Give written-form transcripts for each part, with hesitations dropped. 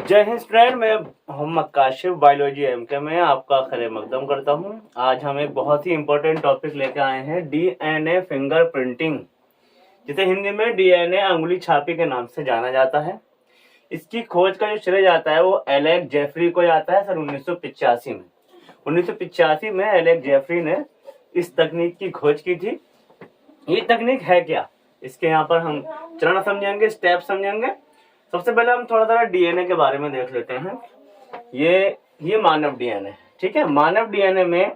जय हिंद स्टूडेंट, मैं Mohammad Kashif biology MK में आपका खैर मकदम करता हूं। आज हम एक बहुत ही इम्पोर्टेंट टॉपिक लेकर आए हैं, डीएनए फिंगर प्रिंटिंग, जिसे हिंदी में डीएनए अंगुली छापी के नाम से जाना जाता है। इसकी खोज का जो श्रेय जाता है वो एलेक्स जेफरी को जाता है सन 1985 में। 1985 में एलेक्स जेफरी ने इस तकनीक की खोज की थी। ये तकनीक है क्या, इसके यहाँ पर हम चरण समझेंगे, स्टेप समझेंगे। सबसे पहले हम थोड़ा सा डीएनए के बारे में देख लेते हैं। ये मानव डीएनए, ठीक है। मानव डीएनए में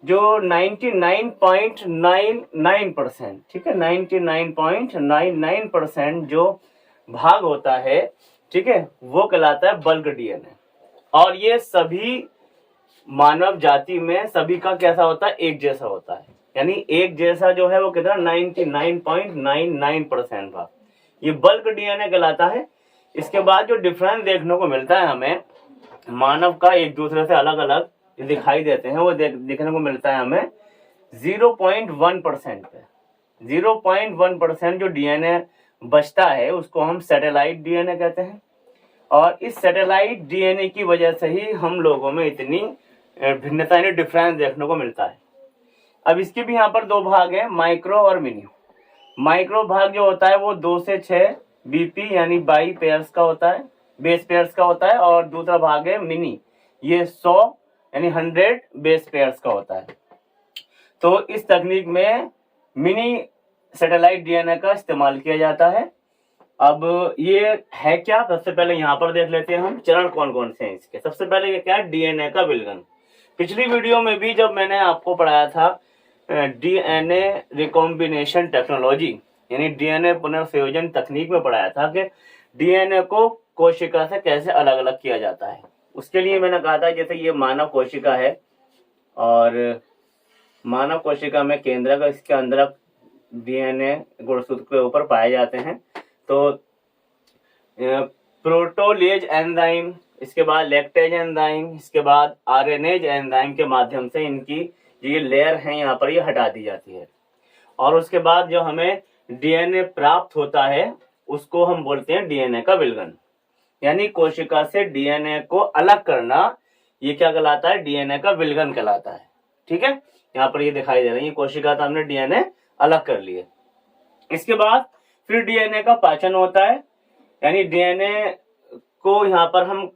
जो 99.99%, ठीक है, 99.99% जो भाग होता है, ठीक है, वो कहलाता है बल्क डीएनए। और ये सभी मानव जाति में सभी का कैसा होता है, एक जैसा होता है। यानी एक जैसा जो है वो कितना, 99.99% भाग, ये बल्क डीएनए कहलाता है। इसके बाद जो डिफरेंस देखने को मिलता है हमें मानव का एक दूसरे से अलग अलग दिखाई देते हैं, वो देखने को मिलता है हमें 0.1% पे। 0.1% जो डीएनए बचता है उसको हम सैटेलाइट डीएनए कहते हैं। और इस सैटेलाइट डीएनए की वजह से ही हम लोगों में इतनी भिन्नता, यानी डिफरेंस देखने को मिलता है। अब इसके भी यहाँ पर दो भाग हैं, माइक्रो और मिनी। माइक्रो भाग जो होता है वो 2 से 6 बीपी यानी बाई पेयर्स का होता है, बेस पेयर्स का होता है। और दूसरा भाग है मिनी, ये 100 यानी 100 बेस पेयर्स का होता है। तो इस तकनीक में मिनी सैटेलाइट डीएनए का इस्तेमाल किया जाता है। अब ये है क्या, सबसे पहले यहाँ पर देख लेते हैं हम चरण कौन कौन से हैं इसके। सबसे पहले ये क्या है, डीएनए का विलगन। पिछली वीडियो में भी जब मैंने आपको पढ़ाया था डीएनए रिकॉम्बिनेशन टेक्नोलॉजी, यानी डीएनए पुनर्संयोजन तकनीक में पढ़ाया था कि डीएनए को कोशिका से कैसे अलग अलग किया जाता है। उसके लिए मैंने कहा था जैसे ये मानव कोशिका है और मानव कोशिका में केंद्रक, इसके अंदर डीएनए गुणसूत्र के ऊपर पाए जाते हैं। तो प्रोटोलेज एंजाइम, इसके बाद लैक्टेज एंजाइम, इसके बाद आरएनएज एंजाइम के माध्यम से इनकी जो ये लेयर है यहाँ पर ये हटा दी जाती है। और उसके बाद जो हमें डीएनए प्राप्त होता है उसको हम बोलते हैं डीएनए का विलगन। यानी कोशिका से डीएनए को अलग करना, ये क्या कहलाता है, डीएनए का विलगन कहलाता है। ठीक है, यहाँ पर ये दिखाई दे रहा है, ये कोशिका तो हमने डीएनए अलग कर लिए। इसके बाद फिर डीएनए का पाचन होता है, यानी डीएनए को यहाँ पर हम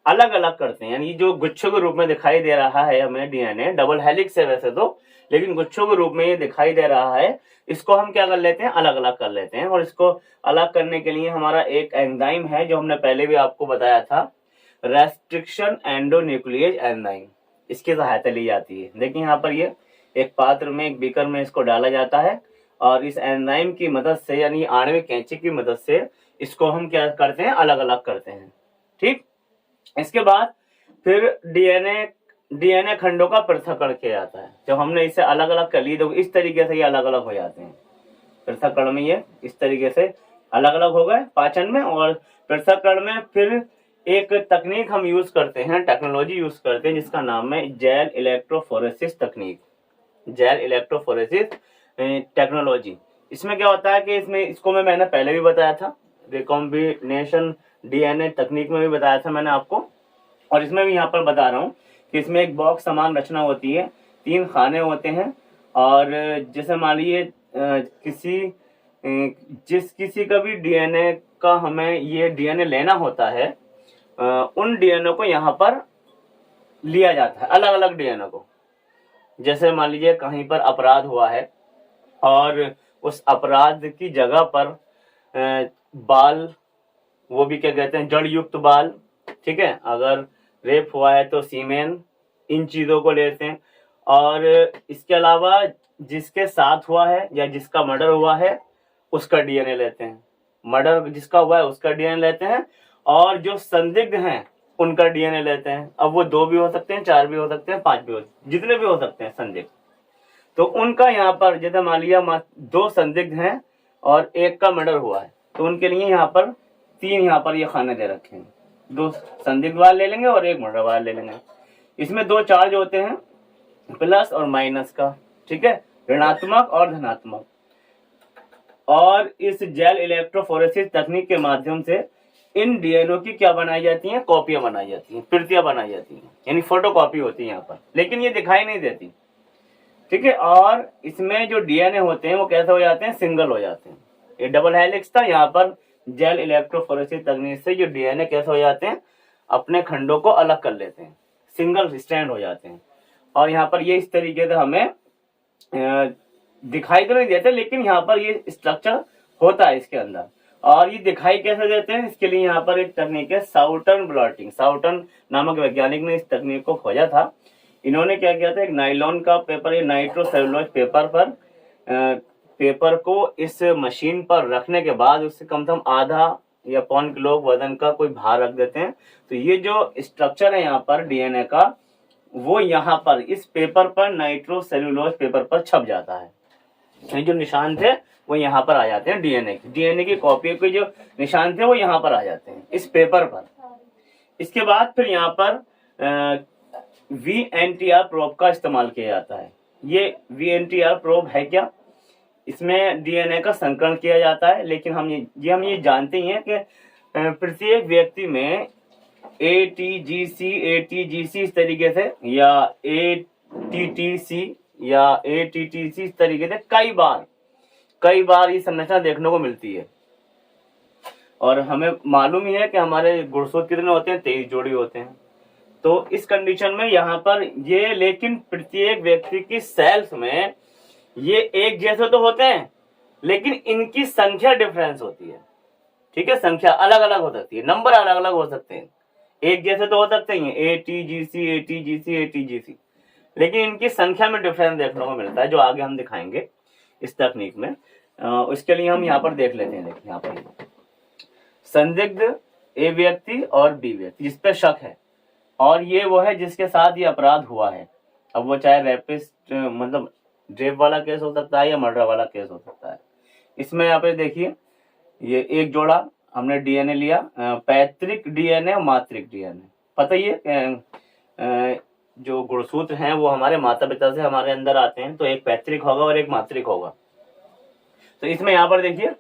अलग अलग करते हैं। यानी जो गुच्छों के रूप में दिखाई दे रहा है हमें डीएनए, डबल हेलिक्स है वैसे तो, लेकिन गुच्छों के रूप में ये दिखाई दे रहा है, इसको हम क्या कर लेते हैं, अलग अलग कर लेते हैं। और इसको अलग करने के लिए हमारा एक एंजाइम है जो हमने पहले भी आपको बताया था, रेस्ट्रिक्शन एंडोन्यूक्लिएज एंजाइम, इसकी सहायता ली जाती है। देखिए यहाँ पर ये एक पात्र में, एक बीकर में इसको डाला जाता है और इस एंजाइम की मदद से, यानी आणविक कैंची की मदद से इसको हम क्या करते हैं, अलग अलग करते हैं। ठीक, इसके बाद फिर डीएनए खंडों का पृथक्करण किया जाता है। जब हमने इसे अलग अलग कर लिए तो इस तरीके से ये अलग अलग हो जाते हैं। पृथक्करण में ये इस तरीके से अलग अलग हो गए पाचन में। और पृथक्करण में फिर एक तकनीक हम यूज करते हैं, टेक्नोलॉजी यूज करते हैं, जिसका नाम है जेल इलेक्ट्रोफोरेसिस तकनीक, जेल इलेक्ट्रोफोरेसिस टेक्नोलॉजी। इसमें क्या होता है कि इसको मैंने पहले भी बताया था, रिकॉम्बिनेशन डीएनए तकनीक में भी बताया था मैंने आपको, और इसमें भी यहाँ पर बता रहा हूँ कि इसमें एक बॉक्स समान रचना होती है, 3 खाने होते हैं। और जैसे मान लीजिए किसी का भी डीएनए का हमें ये डीएनए लेना होता है, उन डीएनए को यहाँ पर लिया जाता है, अलग अलग डीएनए को। जैसे मान लीजिए कहीं पर अपराध हुआ है और उस अपराध की जगह पर बाल, वो भी क्या कहते हैं, जड़ युक्त बाल, ठीक है। अगर रेप हुआ है तो सीमेन, इन चीजों को लेते हैं। और इसके अलावा जिसके साथ हुआ है या जिसका मर्डर हुआ है उसका डीएनए लेते हैं, मर्डर जिसका हुआ है उसका डीएनए लेते हैं। और जो संदिग्ध हैं उनका डीएनए लेते हैं। अब वो 2 भी हो सकते हैं, 4 भी हो सकते हैं, 5 भी हो, जितने भी हो सकते हैं संदिग्ध, तो उनका यहाँ पर जैसे मान लिया 2 संदिग्ध हैं और 1 का मर्डर हुआ है, तो उनके लिए यहाँ पर 3 यहाँ पर ये खाने दे रखे हैं। 2 संदिग्ध वाले ले लेंगे और 1 मर्डर वाले ले लेंगे। इसमें 2 चार्ज होते हैं, प्लस और माइनस का, ठीक है, ऋणात्मक और धनात्मक। और इस जेल इलेक्ट्रोफोरेसिस तकनीक के माध्यम से इन डीएनए की क्या बनाई जाती हैं, कॉपियां बनाई जाती हैं, प्रतियां बनाई जाती हैं, यानी फोटो कॉपी होती है यहाँ पर, लेकिन ये दिखाई नहीं देती। ठीक है, और इसमें जो डीएनए होते हैं वो कैसे हो जाते हैं, सिंगल हो जाते हैं। ये डबल हेलिक्स था, यहाँ पर जेल इलेक्ट्रोफोरेसिस तकनीक से जो डीएनए कैसे हो जाते हैं, अपने खंडों को अलग कर लेते हैं, सिंगल स्ट्रैंड हो जाते हैं। और यहाँ पर ये इस तरीके से हमें दिखाई तो नहीं देते, लेकिन यहाँ पर ये स्ट्रक्चर होता है इसके अंदर। और ये दिखाई कैसे देते हैं, इसके लिए यहाँ पर एक तकनीक है साउटर्न ब्लॉटिंग। साउटर्न नामक वैज्ञानिक ने इस तकनीक को खोजा था। इन्होंने क्या किया था, एक नाइलॉन का पेपर या नाइट्रोसेलुलोज पेपर पर पेपर को इस मशीन पर रखने के बाद उससे कम से कम आधा या पौन किलो वजन का कोई भार रख देते हैं। तो ये जो स्ट्रक्चर है यहाँ पर डीएनए का, वो यहाँ पर इस पेपर पर, नाइट्रोसेलुलोज पेपर पर छप जाता है। ये जो निशान थे वो यहाँ पर आ जाते हैं, डीएनए की कॉपी के जो निशान थे वो यहाँ पर आ जाते हैं इस पेपर पर। इसके बाद फिर यहाँ पर VNTR प्रोब का इस्तेमाल किया जाता है। ये VNTR प्रोब है क्या, इसमें डीएनए का संकलन किया जाता है, लेकिन हम ये जानते ही हैं कि प्रत्येक व्यक्ति में ATGC इस तरीके से, या ATTC या ATTC इस तरीके से कई बार ये संरचना देखने को मिलती है। और हमें मालूम ही है कि हमारे गुणसूत्र कितने होते हैं, 23 जोड़ी होते हैं। तो इस कंडीशन में यहाँ पर ये, लेकिन प्रत्येक व्यक्ति की सेल्स में ये एक जैसे तो होते हैं, लेकिन इनकी संख्या डिफरेंस होती है। ठीक है, संख्या अलग अलग हो सकती है, नंबर अलग अलग हो सकते हैं, एक जैसे तो हो सकते हैं ATGC, लेकिन इनकी संख्या में डिफरेंस देखने को मिलता है, जो आगे हम दिखाएंगे इस तकनीक में। इसके लिए हम यहाँ पर देख लेते हैं। देखिए यहाँ पर संदिग्ध A व्यक्ति और B व्यक्ति जिस पे शक है, और ये वो है जिसके साथ ये अपराध हुआ है। अब वो चाहे रेपिस्ट मतलब रेप वाला केस हो सकता है या मर्डर वाला केस हो सकता है। इसमें यहाँ पे देखिए, ये एक जोड़ा हमने डीएनए लिया, पैतृक डीएनए और मातृक डीएनए। पता ही है जो गुणसूत्र हैं वो हमारे माता पिता से हमारे अंदर आते हैं, तो एक पैतृक होगा और एक मातृक होगा। तो इसमें यहाँ पर देखिए,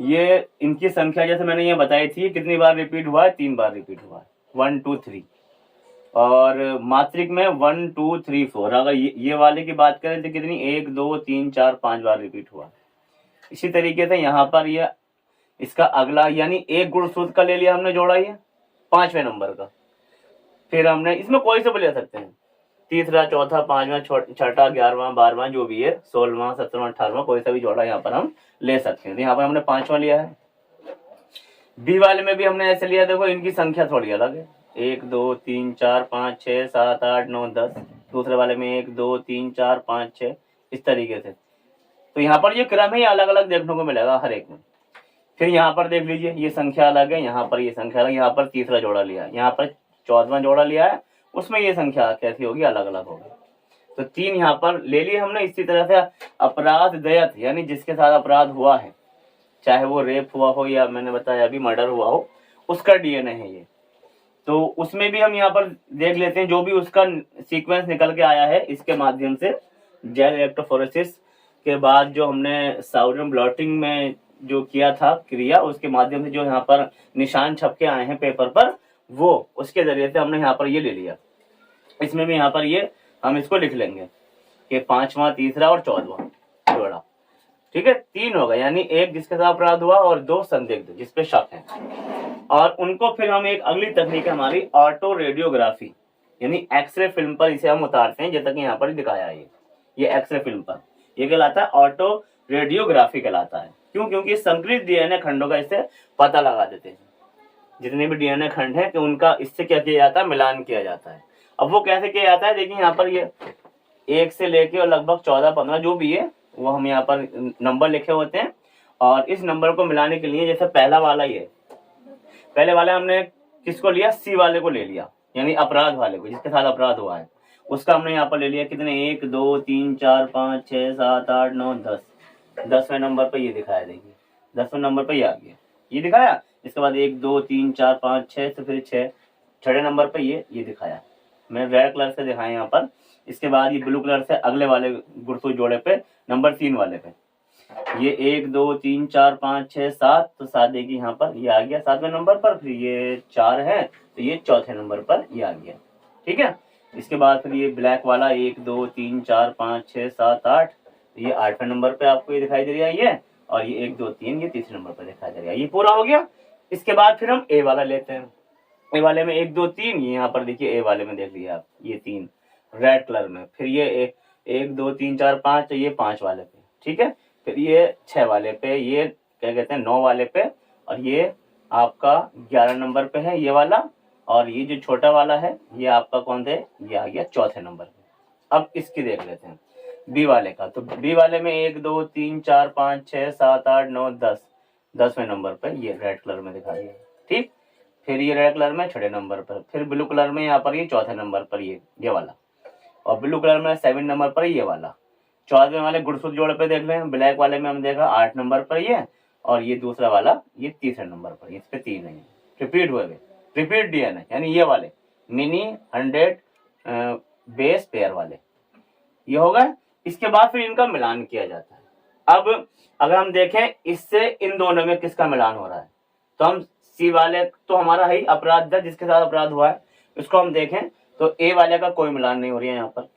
ये इनकी संख्या जैसे मैंने ये बताई थी, कितनी बार रिपीट हुआ है, 3 बार रिपीट हुआ है, 1 2 3। और मातृक में 1 2 3 4। अगर ये वाले की बात करें तो कितनी, 1 2 3 4 5 बार रिपीट हुआ। इसी तरीके से यहाँ पर ये इसका अगला, यानी एक गुणसूत्र का ले लिया हमने जोड़ा, ये 5वें नंबर का। फिर हमने इसमें कोई से भी ले सकते हैं, तीसरा, चौथा, 5वां, छठा, 11वां, 12वां, जो भी है, 16वां, 17वां, 18वां, कोई सा भी जोड़ा यहाँ पर हम ले सकते हैं। तो यहाँ पर हमने 5वां लिया है। बी वाले में भी हमने ऐसे लिया, देखो इनकी संख्या थोड़ी अलग है, 1 2 3 4 5 6 7 8 9 10। दूसरे वाले में 1 2 3 4 5 6, इस तरीके से। तो यहाँ पर ये क्रम ही अलग अलग देखने को मिलेगा हर एक में। फिर यहाँ पर देख लीजिए, ये संख्या अलग है, यहाँ पर ये संख्या अलग, यहाँ पर तीसरा जोड़ा लिया है, यहाँ पर 14वां जोड़ा लिया है, उसमें ये संख्या कैसी होगी, अलग अलग होगी। तो 3 यहाँ पर ले लिए हमने। इसी तरह से अपराध दयत, यानी जिसके साथ अपराध हुआ है, चाहे वो रेप हुआ हो या मैंने बताया अभी मर्डर हुआ हो, उसका डीएनए है ये। तो उसमें भी हम यहाँ पर देख लेते हैं, जो भी उसका सीक्वेंस निकल के आया है इसके माध्यम से, जेल इलेक्ट्रोफोरेसिस के बाद जो हमने साउटर्न ब्लॉटिंग में जो किया था क्रिया, उसके माध्यम से जो यहाँ पर निशान छप के आए हैं पेपर पर, वो उसके जरिए से हमने यहाँ पर ये ले लिया। इसमें भी यहाँ पर ये हम इसको लिख लेंगे कि 5वां, तीसरा और 14वां जोड़ा। ठीक है, 3 होगा, यानी एक जिसके साथ अपराध हुआ और 2 संदिग्ध जिसपे शक है। और उनको फिर हम एक अगली तकनीक है हमारी, ऑटो रेडियोग्राफी, यानी एक्सरे फिल्म पर इसे हम उतारते हैं, जैसा कि यहाँ पर दिखाया है ये एक्सरे फिल्म पर। ये कहलाता है ऑटो रेडियोग्राफी कहलाता है। क्यों? क्योंकि संकलित डीएनए खंडों का इससे पता लगा देते हैं, जितने भी डीएनए खंड हैं कि उनका इससे क्या किया जाता है, मिलान किया जाता है। अब वो कैसे किया जाता है, देखिए यहाँ पर ये 1 से लेके और लगभग 14-15 जो भी है वो हम यहाँ पर नंबर लिखे होते हैं। और इस नंबर को मिलाने के लिए, जैसे पहला वाला ये, पहले वाला हमने किसको लिया, सी वाले को ले लिया, यानी अपराध वाले को, जिसके साथ अपराध हुआ है, उसका हमने यहाँ पर ले लिया। कितने, 1 2 3 4 5 6 7 8 9 10। 10वें नंबर पर ये दिखाया, देखिए 10वें नंबर पर ये आ गया, ये दिखाया। इसके बाद 1 2 3 4 5 6 से फिर 6, 6वें नंबर पर ये दिखाया, मैंने रेड कलर से दिखाया यहाँ पर। इसके बाद ये ब्लू कलर से अगले वाले गुणसूत्र जोड़े पे, नंबर 3 वाले पे। ये 1 2 3 4 5 6 7, तो 7 देखिए यहाँ पर ये आ गया 7वें नंबर पर, फिर ये 4 है तो ये चौथे नंबर पर ये आ गया। ठीक है, इसके बाद फिर ये ब्लैक वाला 1 2 3 4 5 6 7 8, ये 8वें नंबर पे आपको ये दिखाई दे रहा है ये, और ये 1 2 3 ये तीसरे नंबर पर दिखाई दे रहा है। ये पूरा हो गया। इसके बाद फिर हम ए वाला लेते हैं। ए वाले में 1 2 3, ये यहाँ पर देखिए ए वाले में देख लिया आप, ये 3 रेड कलर में, फिर ये 1 2 3 4 5, तो ये 5 वाले पे। ठीक है, फिर ये 6 वाले पे, ये क्या कहते हैं 9 वाले पे, और ये आपका 11 नंबर पे है ये वाला, और ये जो छोटा वाला है ये आपका कौन सा है, ये आ गया चौथे नंबर पे। अब इसकी देख लेते हैं बी वाले का। तो बी वाले में 1 2 3 4 5 6 7 8 9 10, 10वें नंबर पर ये रेड कलर में दिखा दिया। ठीक, फिर ये रेड कलर में 6 नंबर पर, फिर ब्लू कलर में यहाँ पर ये चौथे नंबर पर ये वाला, और ब्लू कलर में 7 नंबर पर ये वाला। 14वें वाले गुड़सुत जोड़ पे देख लें, ब्लैक वाले में हम देखा 8 नंबर पर ये, और ये दूसरा वाला ये तीसरे नंबर पर, इस पे 3 है, रिपीट हुए, रिपीट डीएनए, यानी ये वाले मिनी 100 बेस पेयर वाले ये होगा। इसके बाद फिर इनका मिलान किया जाता है। अब अगर हम देखें इससे इन दोनों में किसका मिलान हो रहा है, तो हम सी वाले तो हमारा है अपराध जिसके साथ अपराध हुआ है, उसको हम देखें तो ए वाले का कोई मिलान नहीं हो रही है यहाँ पर,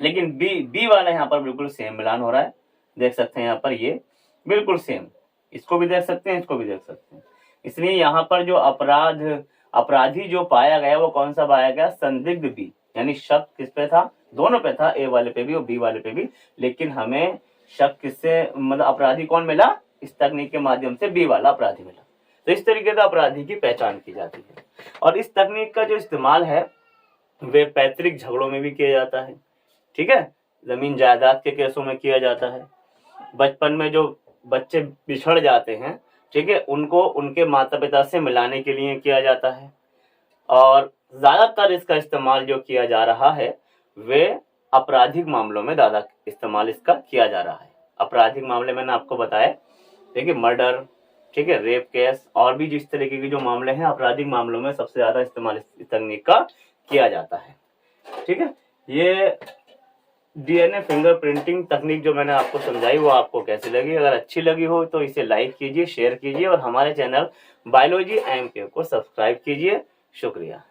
लेकिन बी वाला यहाँ पर बिल्कुल सेम मिलान हो रहा है। देख सकते हैं यहाँ पर ये बिल्कुल सेम, इसको भी देख सकते हैं, इसको भी देख सकते हैं। इसलिए यहाँ पर जो अपराधी जो पाया गया वो कौन सा पाया गया, संदिग्ध बी, यानी शक किस पे था, दोनों पे था, ए वाले पे भी और बी वाले पे भी, लेकिन हमें शक किससे, मतलब अपराधी कौन मिला, इस तकनीक के माध्यम से बी वाला अपराधी मिला। तो इस तरीके से अपराधी की पहचान की जाती है। और इस तकनीक का जो इस्तेमाल है वे पैतृक झगड़ों में भी किया जाता है। ठीक है, जमीन जायदाद के केसों में किया जाता है। बचपन में जो बच्चे बिछड़ जाते हैं, ठीक है, उनको उनके माता पिता से मिलाने के लिए किया जाता है। और ज्यादातर इसका इस्तेमाल जो किया जा रहा है वे आपराधिक मामलों में ज्यादा इस्तेमाल इसका किया जा रहा है। आपराधिक मामले मैंने आपको बताया, देखिए मर्डर, ठीक है, रेप केस, और भी जिस तरीके के जो मामले हैं आपराधिक मामलों में सबसे ज्यादा इस्तेमाल इस तकनीक का किया जाता है। ठीक है, ये डीएनए फिंगरप्रिंटिंग तकनीक जो मैंने आपको समझाई वो आपको कैसी लगी? अगर अच्छी लगी हो तो इसे लाइक कीजिए, शेयर कीजिए, और हमारे चैनल बायोलॉजी एमके को सब्सक्राइब कीजिए। शुक्रिया।